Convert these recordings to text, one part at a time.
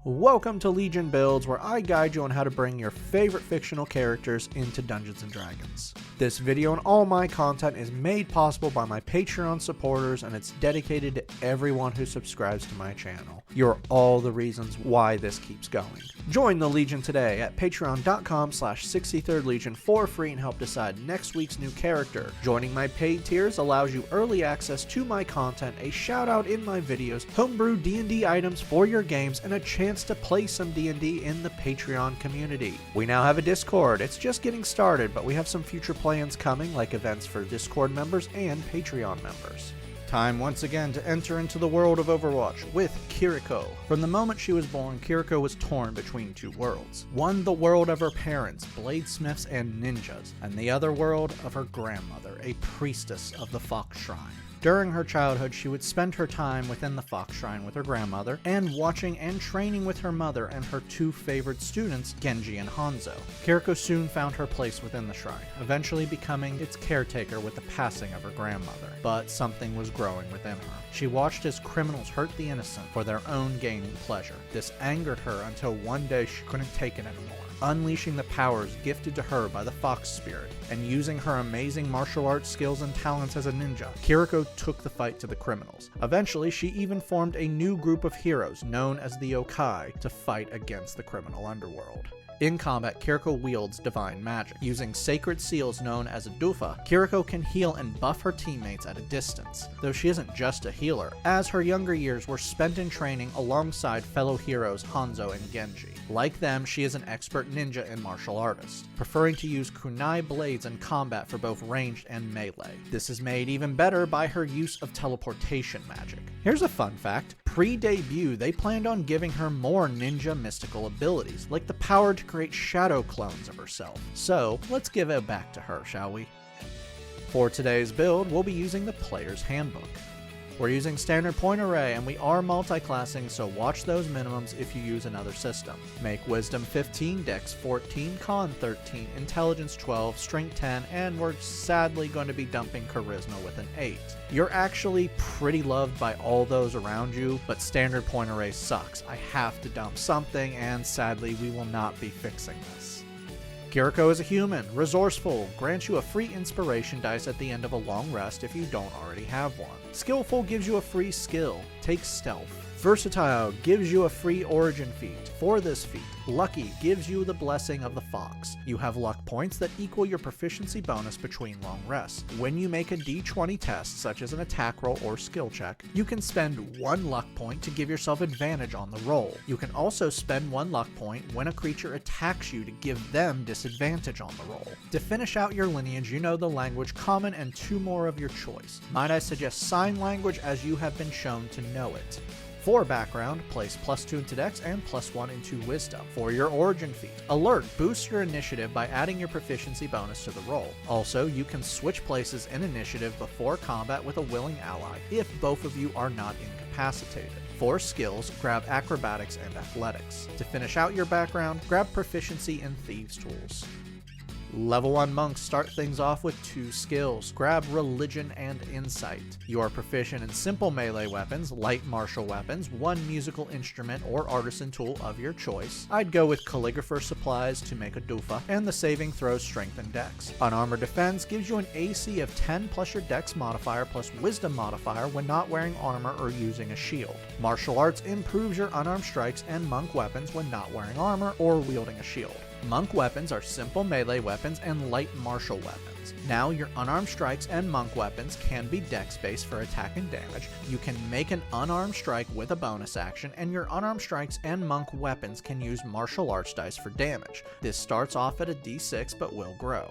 Welcome to Legion Builds, where I guide you on how to bring your favorite fictional characters into Dungeons & Dragons. This video and all my content is made possible by my Patreon supporters, and it's dedicated to everyone who subscribes to my channel. You're all the reasons why this keeps going. Join the Legion today at patreon.com/63rdlegion for free and help decide next week's new character. Joining my paid tiers allows you early access to my content, a shout out in my videos, homebrew D&D items for your games, and a chance to play some D&D in the Patreon community. We now have a Discord. It's just getting started, but we have some future plans coming, like events for Discord members and Patreon members. Time once again to enter into the world of Overwatch with Kiriko. From the moment she was born, Kiriko was torn between two worlds. One, the world of her parents, bladesmiths and ninjas, and the other world of her grandmother, a priestess of the Fox Shrine. During her childhood, she would spend her time within the Fox Shrine with her grandmother, and watching and training with her mother and her two favorite students, Genji and Hanzo. Kiriko soon found her place within the shrine, eventually becoming its caretaker with the passing of her grandmother. But something was growing within her. She watched as criminals hurt the innocent for their own gaining pleasure. This angered her until one day she couldn't take it anymore. Unleashing the powers gifted to her by the Fox Spirit, and using her amazing martial arts skills and talents as a ninja, Kiriko took the fight to the criminals. Eventually, she even formed a new group of heroes known as the Yokai to fight against the criminal underworld. In combat, Kiriko wields divine magic. Using sacred seals known as a Dufa, Kiriko can heal and buff her teammates at a distance, though she isn't just a healer, as her younger years were spent in training alongside fellow heroes Hanzo and Genji. Like them, she is an expert ninja and martial artist, preferring to use kunai blades in combat for both ranged and melee. This is made even better by her use of teleportation magic. Here's a fun fact. Pre-debut, they planned on giving her more ninja mystical abilities, like the power to create shadow clones of herself. So, let's give it back to her, shall we? For today's build, we'll be using the Player's Handbook. We're using standard point array, and we are multi-classing, so watch those minimums if you use another system. Make Wisdom 15, Dex 14, Con 13, Intelligence 12, Strength 10, and we're sadly going to be dumping Charisma with an 8. You're actually pretty loved by all those around you, but standard point array sucks. I have to dump something, and sadly we will not be fixing this. Kiriko is a human, resourceful, grants you a free inspiration dice at the end of a long rest if you don't already have one. Skillful gives you a free skill, takes stealth. Versatile gives you a free origin feat. For this feat, Lucky gives you the blessing of the fox. You have luck points that equal your proficiency bonus between long rests. When you make a d20 test, such as an attack roll or skill check, you can spend 1 luck point to give yourself advantage on the roll. You can also spend 1 luck point when a creature attacks you to give them disadvantage on the roll. To finish out your lineage, you know the language Common and 2 more of your choice. Might I suggest Sign Language, as you have been shown to know it. For background, place +2 into Dex and +1 into Wisdom. For your origin feat, Alert boosts your initiative by adding your proficiency bonus to the roll. Also, you can switch places in initiative before combat with a willing ally if both of you are not incapacitated. For skills, grab Acrobatics and Athletics. To finish out your background, grab Proficiency in Thieves' Tools. Level 1 monks start things off with 2 skills. Grab Religion and Insight. You are proficient in simple melee weapons, light martial weapons, 1 musical instrument or artisan tool of your choice. I'd go with calligrapher supplies to make a Dufa, and the saving throws Strength and Dex. Unarmored Defense gives you an AC of 10 plus your Dex modifier plus Wisdom modifier when not wearing armor or using a shield. Martial Arts improves your unarmed strikes and monk weapons when not wearing armor or wielding a shield. Monk weapons are simple melee weapons and light martial weapons. Now your unarmed strikes and monk weapons can be dex based for attack and damage. You can make an unarmed strike with a bonus action, and your unarmed strikes and monk weapons can use martial arts dice for damage. This starts off at a d6 but will grow.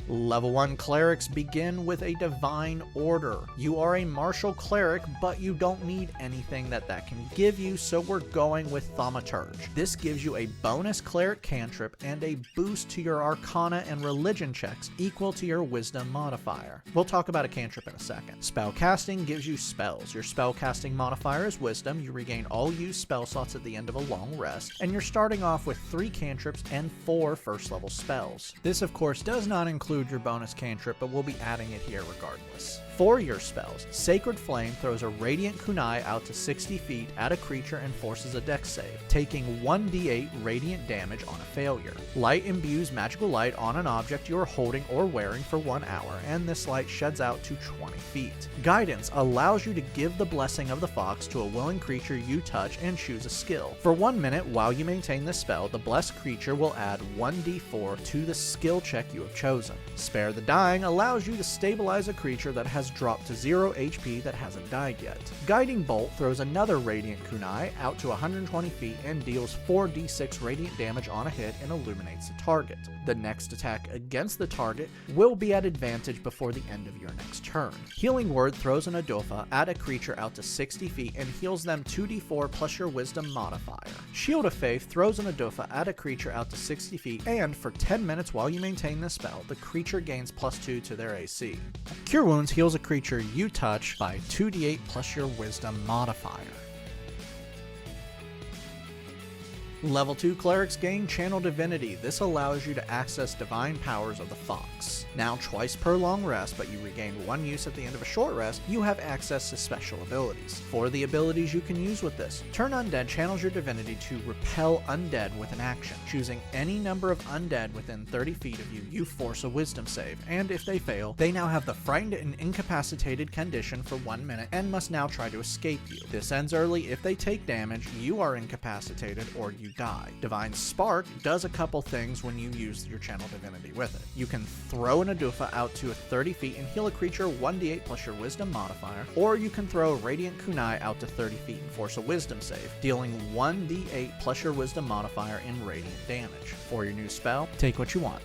Level 1 clerics begin with a divine order. You are a martial cleric, but you don't need anything that can give you, so we're going with Thaumaturge. This gives you a bonus cleric cantrip and a boost to your arcana and religion checks equal to your wisdom modifier. We'll talk about a cantrip in a second. Spellcasting gives you spells. Your spellcasting modifier is wisdom. You regain all used spell slots at the end of a long rest, and you're starting off with 3 cantrips and 4 first level spells. This of course does not include include your bonus cantrip, but we'll be adding it here regardless. For your spells, Sacred Flame throws a Radiant Kunai out to 60 feet at a creature and forces a dex save, taking 1d8 radiant damage on a failure. Light imbues magical light on an object you are holding or wearing for 1 hour, and this light sheds out to 20 feet. Guidance allows you to give the Blessing of the Fox to a willing creature you touch and choose a skill. For 1 minute while you maintain this spell, the blessed creature will add 1d4 to the skill check you have chosen. Spare the Dying allows you to stabilize a creature that has dropped to 0 HP that hasn't died yet. Guiding Bolt throws another Radiant Kunai out to 120 feet and deals 4d6 radiant damage on a hit and illuminates the target. The next attack against the target will be at advantage before the end of your next turn. Healing Word throws an Adofa at a creature out to 60 feet and heals them 2d4 plus your Wisdom modifier. Shield of Faith throws an Adofa at a creature out to 60 feet, and for 10 minutes while you maintain this spell, the creature gains +2 to their AC. Cure Wounds heals a creature you touch by 2d8 plus your Wisdom modifier. Level 2 Clerics gain Channel Divinity. This allows you to access divine powers of the Fox. Now twice per long rest, but you regain 1 use at the end of a short rest, you have access to special abilities. For the abilities you can use with this, Turn Undead channels your divinity to repel undead with an action. Choosing any number of undead within 30 feet of you, you force a Wisdom save, and if they fail, they now have the frightened and incapacitated condition for 1 minute and must now try to escape you. This ends early if they take damage, you are incapacitated, or you die. Divine Spark does a couple things when you use your Channel Divinity with it. You can throw an Adofa out to 30 feet and heal a creature 1d8 plus your Wisdom modifier, or you can throw Radiant Kunai out to 30 feet and force a Wisdom save, dealing 1d8 plus your Wisdom modifier in radiant damage. For your new spell, take what you want.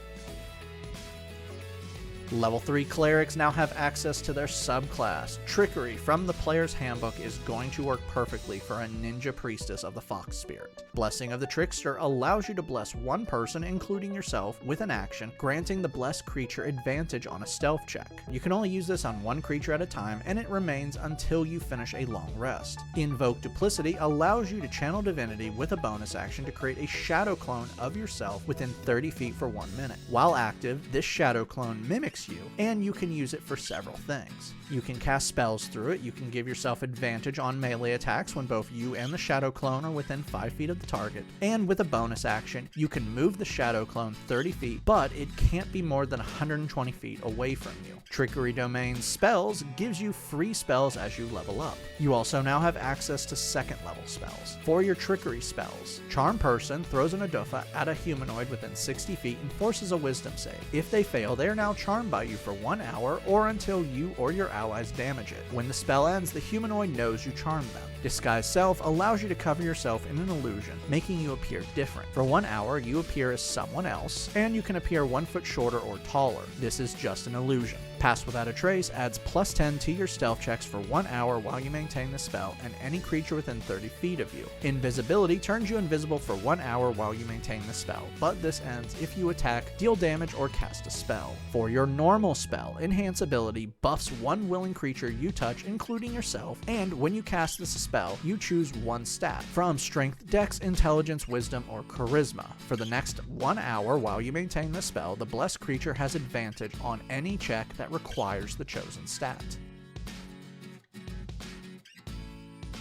Level 3 Clerics now have access to their subclass. Trickery from the player's handbook is going to work perfectly for a ninja priestess of the Fox Spirit. Blessing of the Trickster allows you to bless one person, including yourself, with an action, granting the blessed creature advantage on a stealth check. You can only use this on one creature at a time, and it remains until you finish a long rest. Invoke Duplicity allows you to channel divinity with a bonus action to create a shadow clone of yourself within 30 feet for 1 minute. While active, this shadow clone mimics you, and you can use it for several things. You can cast spells through it, you can give yourself advantage on melee attacks when both you and the shadow clone are within 5 feet of the target, and with a bonus action, you can move the shadow clone 30 feet, but it can't be more than 120 feet away from you. Trickery Domain's spells gives you free spells as you level up. You also now have access to second level spells. For your Trickery spells, Charm Person throws an Adofa at a humanoid within 60 feet and forces a Wisdom save. If they fail, they are now charmed by you for 1 hour or until you or your allies damage it. When the spell ends, the humanoid knows you charmed them. Disguise Self allows you to cover yourself in an illusion, making you appear different. For 1 hour, you appear as someone else, and you can appear 1 foot shorter or taller. This is just an illusion. Pass Without a Trace adds +10 to your stealth checks for 1 hour while you maintain the spell and any creature within 30 feet of you. Invisibility turns you invisible for 1 hour while you maintain the spell, but this ends if you attack, deal damage, or cast a spell. For your normal spell, Enhance Ability buffs one willing creature you touch, including yourself, and when you cast this spell, you choose one stat from Strength, Dex, Intelligence, Wisdom, or Charisma. For the next 1 hour while you maintain the spell, the blessed creature has advantage on any check that requires the chosen stat.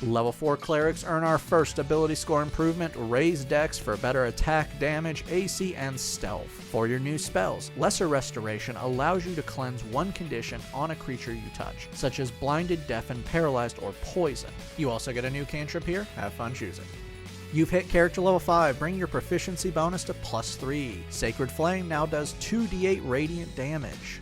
Level 4 Clerics earn our first ability score improvement, Raise Dex, for better attack, damage, AC, and stealth. For your new spells, Lesser Restoration allows you to cleanse one condition on a creature you touch, such as blinded, deafened, paralyzed, or poison. You also get a new cantrip here, have fun choosing. You've hit character level 5, bring your proficiency bonus to +3. Sacred Flame now does 2d8 radiant damage.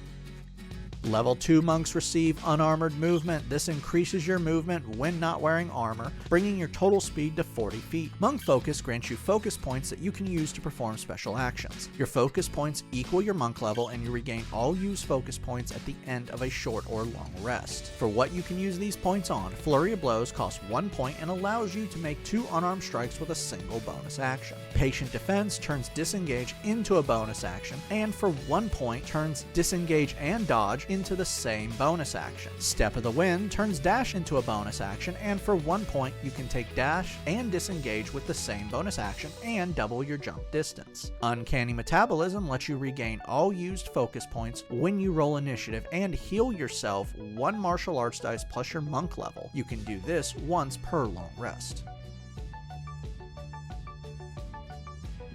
Level 2 monks receive unarmored movement. This increases your movement when not wearing armor, bringing your total speed to 40 feet. Monk Focus grants you focus points that you can use to perform special actions. Your focus points equal your monk level, and you regain all used focus points at the end of a short or long rest. For what you can use these points on, Flurry of Blows costs 1 point and allows you to make 2 unarmed strikes with a single bonus action. Patient Defense turns Disengage into a bonus action, and for 1 point turns Disengage and Dodge into the same bonus action. Step of the Wind turns dash into a bonus action, and for 1 point you can take dash and disengage with the same bonus action and double your jump distance. Uncanny Metabolism lets you regain all used focus points when you roll initiative and heal yourself 1 martial arts dice plus your monk level. You can do this once per long rest.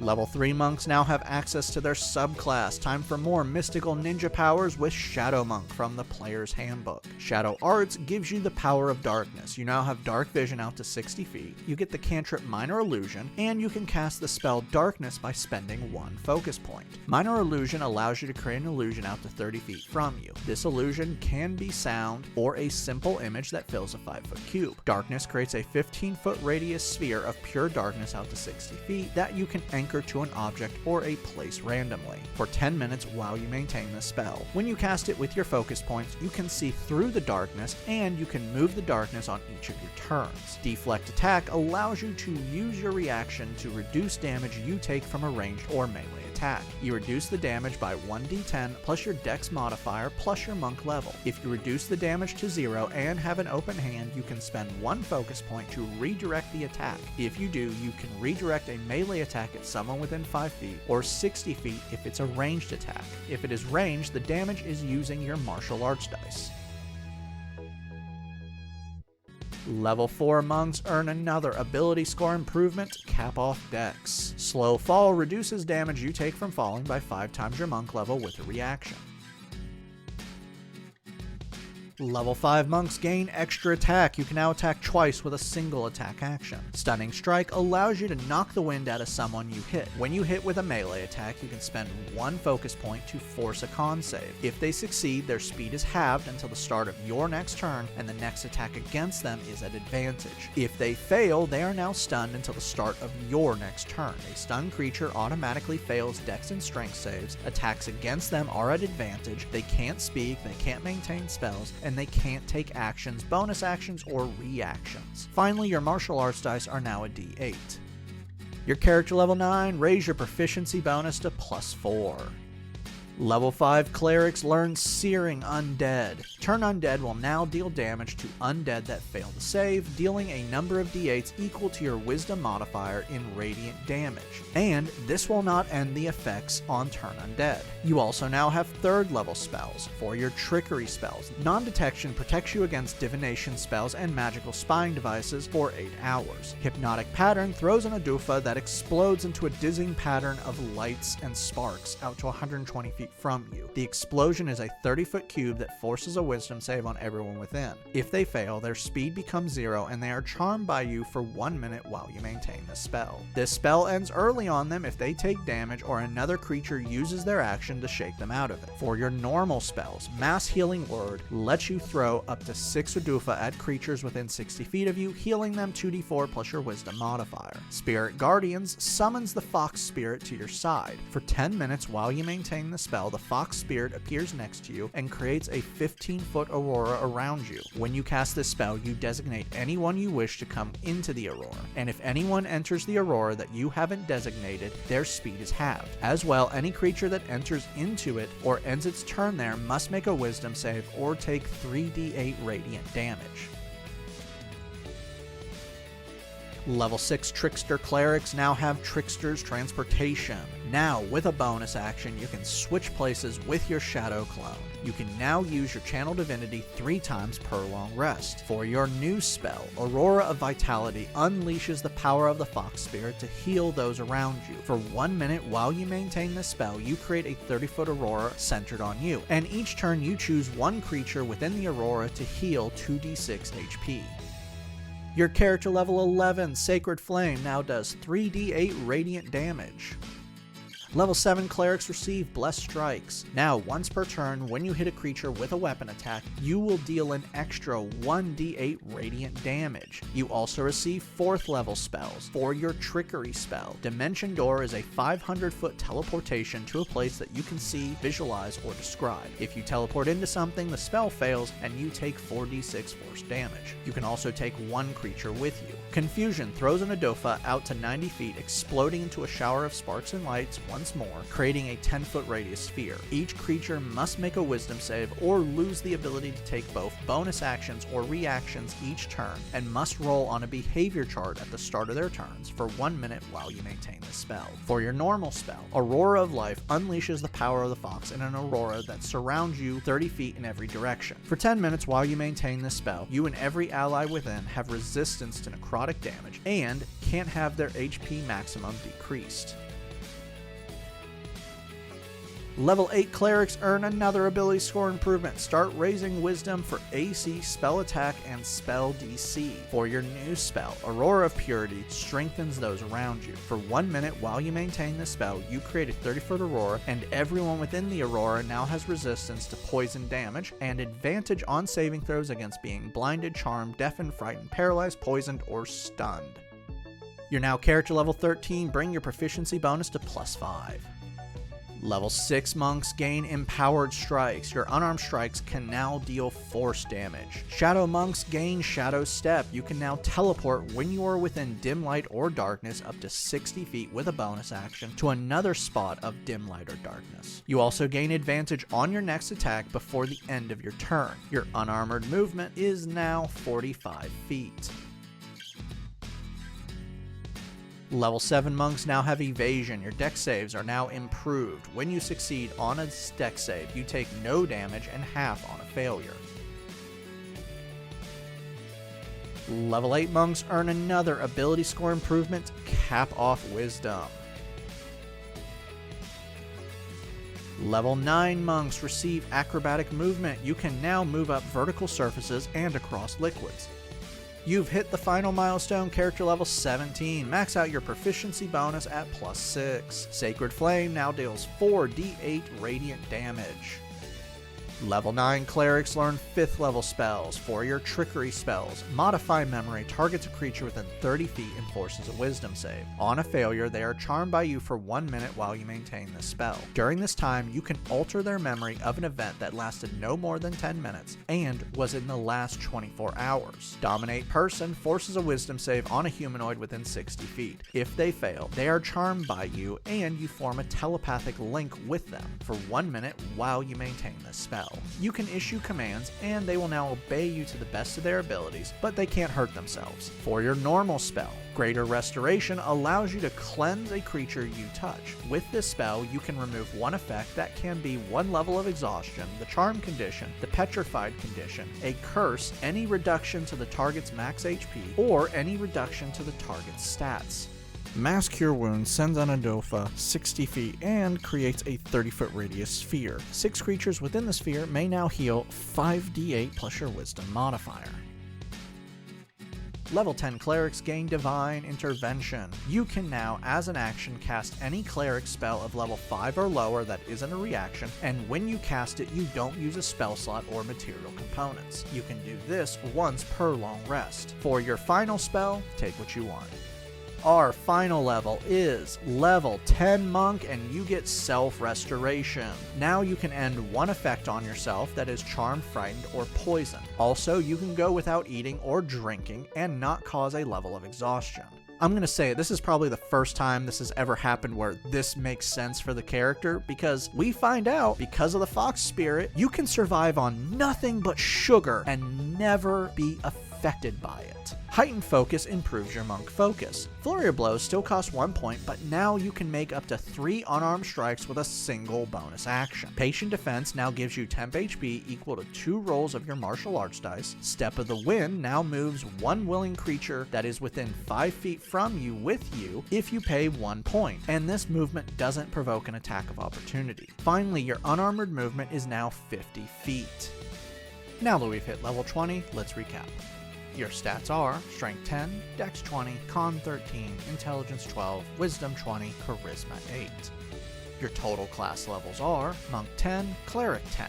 Level 3 monks now have access to their subclass. Time for more mystical ninja powers with Shadow Monk from the Player's Handbook. Shadow Arts gives you the power of darkness. You now have dark vision out to 60 feet, you get the cantrip Minor Illusion, and you can cast the spell Darkness by spending 1 focus point. Minor Illusion allows you to create an illusion out to 30 feet from you. This illusion can be sound or a simple image that fills a 5-foot cube. Darkness creates a 15-foot radius sphere of pure darkness out to 60 feet that you can anchor to an object or a place randomly for 10 minutes while you maintain the spell. When you cast it with your focus points, you can see through the darkness and you can move the darkness on each of your turns. Deflect Attack allows you to use your reaction to reduce damage you take from a ranged or melee attack. You reduce the damage by 1d10 plus your dex modifier plus your monk level. If you reduce the damage to 0 and have an open hand, you can spend 1 focus point to redirect the attack. If you do, you can redirect a melee attack at someone within 5 feet or 60 feet if it's a ranged attack. If it is ranged, the damage is using your martial arts dice. Level 4 monks earn another ability score improvement, Cap Off Dex. Slow Fall reduces damage you take from falling by 5 times your monk level with a reaction. Level 5 monks gain extra attack. You can now attack twice with a single attack action. Stunning Strike allows you to knock the wind out of someone you hit. When you hit with a melee attack, you can spend 1 focus point to force a con save. If they succeed, their speed is halved until the start of your next turn, and the next attack against them is at advantage. If they fail, they are now stunned until the start of your next turn. A stunned creature automatically fails Dex and Strength saves. Attacks against them are at advantage. They can't speak, they can't maintain spells, and they can't take actions, bonus actions, or reactions. Finally, your martial arts dice are now a d8. Your character level 9, raise your proficiency bonus to +4. Level 5 Clerics learn Searing Undead. Turn Undead will now deal damage to undead that fail to save, dealing a number of d8s equal to your Wisdom modifier in radiant damage. And this will not end the effects on Turn Undead. You also now have 3rd level spells. For your Trickery spells, Non-Detection protects you against divination spells and magical spying devices for 8 hours. Hypnotic Pattern throws an Adufa that explodes into a dizzying pattern of lights and sparks out to 120 feet from you. The explosion is a 30-foot cube that forces a Wisdom save on everyone within. If they fail, their speed becomes 0 and they are charmed by you for 1 minute while you maintain the spell. This spell ends early on them if they take damage or another creature uses their action to shake them out of it. For your normal spells, Mass Healing Word lets you throw up to 6 Adufa at creatures within 60 feet of you, healing them 2d4 plus your Wisdom modifier. Spirit Guardians summons the Fox Spirit to your side. For 10 minutes while you maintain the spell, the Fox Spirit appears next to you and creates a 15-foot aurora around you. When you cast this spell, you designate anyone you wish to come into the aurora, and if anyone enters the aurora that you haven't designated, their speed is halved. As well, any creature that enters into it or ends its turn there must make a Wisdom save or take 3d8 radiant damage. Level 6 Trickster Clerics now have Trickster's Transportation. Now, with a bonus action, you can switch places with your Shadow Clone. You can now use your Channel Divinity 3 times per long rest. For your new spell, Aurora of Vitality unleashes the power of the Fox Spirit to heal those around you. For 1 minute while you maintain this spell, you create a 30-foot Aurora centered on you, and each turn you choose one creature within the Aurora to heal 2d6 HP. Your character level 11, Sacred Flame, now does 3d8 radiant damage. Level 7 Clerics receive Blessed Strikes. Now, once per turn, when you hit a creature with a weapon attack, you will deal an extra 1d8 radiant damage. You also receive 4th level spells. For your Trickery spell, Dimension Door is a 500-foot teleportation to a place that you can see, visualize, or describe. If you teleport into something, the spell fails, and you take 4d6 force damage. You can also take 1 creature with you. Confusion throws an Adofa out to 90 feet, exploding into a shower of sparks and lights. once more, creating a 10-foot radius sphere. Each creature must make a wisdom save or lose the ability to take both bonus actions or reactions each turn, and must roll on a behavior chart at the start of their turns for 1 minute while you maintain the spell. For your normal spell, Aurora of Life unleashes the power of the fox in an aurora that surrounds you 30 feet in every direction. For 10 minutes while you maintain this spell, you and every ally within have resistance to necrotic damage and can't have their HP maximum decreased. Level 8 Clerics earn another ability score improvement. Start raising Wisdom for AC, spell attack, and spell DC. For your new spell, Aurora of Purity strengthens those around you. For 1 minute while you maintain this spell, you create a 30-foot aurora, and everyone within the aurora now has resistance to poison damage and advantage on saving throws against being blinded, charmed, deafened, frightened, paralyzed, poisoned, or stunned. You're now character level 13, bring your proficiency bonus to +5. Level 6 monks gain empowered strikes. Your unarmed strikes can now deal force damage. Shadow monks gain shadow step. You can now teleport when you are within dim light or darkness up to 60 feet with a bonus action to another spot of dim light or darkness. You also gain advantage on your next attack before the end of your turn. Your unarmored movement is now 45 feet. Level 7 monks now have evasion. Your dex saves are now improved. When you succeed on a dex save, you take no damage and half on a failure. Level 8 monks earn another ability score improvement, Cap Off Wisdom. Level 9 monks receive acrobatic movement. You can now move up vertical surfaces and across liquids. You've hit the final milestone, character level 17. Max out your proficiency bonus at +6. Sacred Flame now deals 4d8 radiant damage. Level 9 Clerics learn 5th level spells. For your Trickery spells, Modify Memory targets a creature within 30 feet and forces a Wisdom save. On a failure, they are charmed by you for 1 minute while you maintain this spell. During this time, you can alter their memory of an event that lasted no more than 10 minutes and was in the last 24 hours. Dominate Person forces a Wisdom save on a humanoid within 60 feet. If they fail, they are charmed by you and you form a telepathic link with them for 1 minute while you maintain this spell. You can issue commands and they will now obey you to the best of their abilities, but they can't hurt themselves. For your normal spell, Greater Restoration allows you to cleanse a creature you touch. With this spell, you can remove one effect that can be 1 level of exhaustion, the charm condition, the petrified condition, a curse, any reduction to the target's max HP, or any reduction to the target's stats. Mass Cure Wounds sends on a Dofa 60 feet and creates a 30-foot radius sphere. 6 creatures within the sphere may now heal 5d8 plus your Wisdom modifier. Level 10 Clerics gain Divine Intervention. You can now, as an action, cast any Cleric spell of level 5 or lower that isn't a reaction, and when you cast it, you don't use a spell slot or material components. You can do this once per long rest. For your final spell, take what you want. Our final level is level 10 Monk, and you get Self-Restoration. Now you can end one effect on yourself that is charmed, frightened, or poisoned. Also, you can go without eating or drinking and not cause a level of exhaustion. I'm going to say it, this is probably the first time this has ever happened where this makes sense for the character, because we find out, because of the fox spirit, you can survive on nothing but sugar and never be affected by it. Heightened Focus improves your monk focus. Flurry of Blows still costs 1 point, but now you can make up to 3 unarmed strikes with a single bonus action. Patient Defense now gives you temp HP equal to 2 rolls of your martial arts dice. Step of the Wind now moves 1 willing creature that is within 5 feet from you with you if you pay 1 point, and this movement doesn't provoke an attack of opportunity. Finally, your unarmored movement is now 50 feet. Now that we've hit level 20, let's recap. Your stats are Strength 10, Dex 20, Con 13, Intelligence 12, Wisdom 20, Charisma 8. Your total class levels are Monk 10, Cleric 10.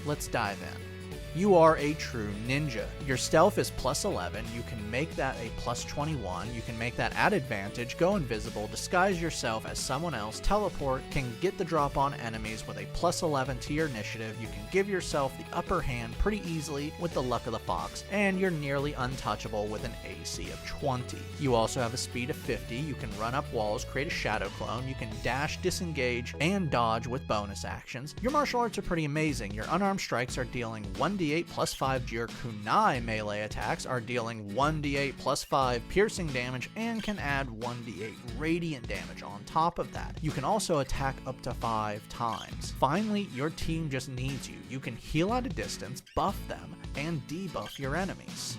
Let's dive in. You are a true ninja. Your stealth is plus 11, you can make that a plus 21, you can make that at advantage, go invisible, disguise yourself as someone else, teleport, can get the drop on enemies with a plus 11 to your initiative, you can give yourself the upper hand pretty easily with the luck of the fox, and you're nearly untouchable with an AC of 20. You also have a speed of 50, you can run up walls, create a shadow clone, you can dash, disengage, and dodge with bonus actions. Your martial arts are pretty amazing. Your unarmed strikes are dealing 1d8 plus 5 to your kunai melee attacks, are dealing 1d8 plus 5 piercing damage, and can add 1d8 radiant damage on top of that. You can also attack up to 5 times. Finally, your team just needs you. You can heal at a distance, buff them, and debuff your enemies.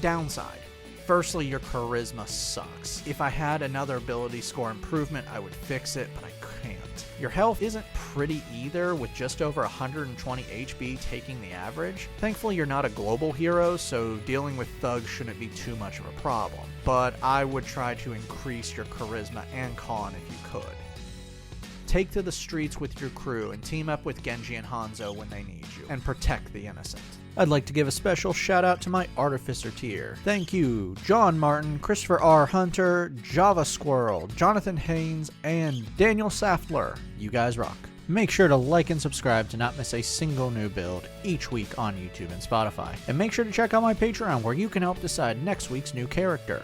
Downside. Firstly, your charisma sucks. If I had another ability score improvement, I would fix it, but I can't. Your health isn't pretty either, with just over 120 HP taking the average. Thankfully, you're not a global hero, so dealing with thugs shouldn't be too much of a problem. But I would try to increase your charisma and con if you could. Take to the streets with your crew and team up with Genji and Hanzo when they need you, and protect the innocent. I'd like to give a special shout out to my Artificer tier. Thank you, John Martin, Christopher R. Hunter, Java Squirrel, Jonathan Haynes, and Daniel Saftler. You guys rock. Make sure to like and subscribe to not miss a single new build each week on YouTube and Spotify. And make sure to check out my Patreon where you can help decide next week's new character.